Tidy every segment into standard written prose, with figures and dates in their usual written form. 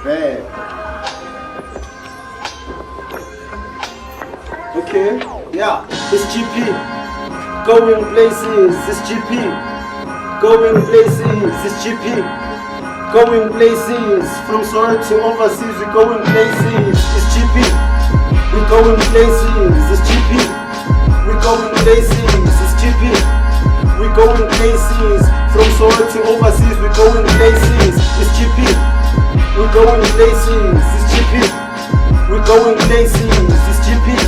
Bad. Okay, yeah, it's GP. Going places, it's GP. Going places, it's GP. Going places, from Soweto to overseas, we're going places, it's GP. We're going places, it's GP. We're going places, it's GP. We're going places, from Soweto to overseas, we're going places, it's GP. We're going places, it's GP. We're going places, it's GP.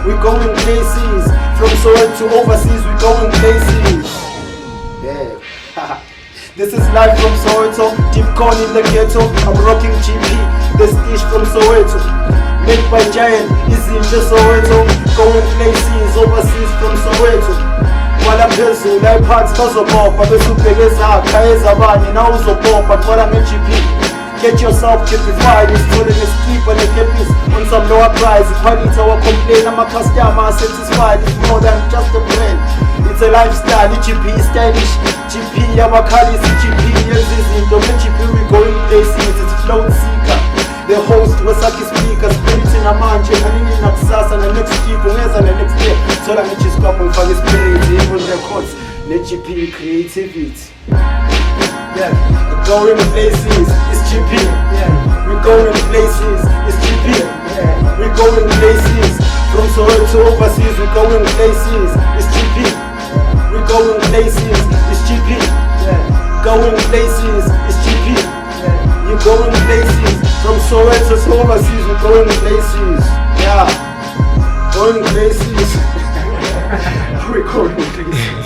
We're going places, from Soweto to overseas, we're going places. Yeah. This is live from Soweto, deep corn in the ghetto. I'm rocking GP, this dish from Soweto. Made by Giant, is in the Soweto. Going places, overseas from Soweto. Wala phezulu ayiphansi bazobopha bese ubhekeza khayeza abanye nawe uzobopha qala nge-GP. Get yourself GPified, it's told in a skipper and a kepis on some lower price. Quality our complain, I'm a customer satisfied. It's more than just a brand, it's a lifestyle. GP is stylish, GP Amakali is GP. Izinto nge-GP we going places, it's float seeker. The host Wasaki speaker, spirit in a manje, manini nakusasa na next week, ungeza na next day. Thola nge-G-Scope ngifake spirit, even records, ne-GP creativity. Yeah, we're going places, it's GP. Yeah, we're going places, it's GP. Yeah, we're going places, from Soweto to overseas, we're going places, it's GP. We're going places, it's GP. Yeah, going places, it's GP. Yeah, you're going places, from Soweto to overseas, we're going places. Yeah, going places. We're going places.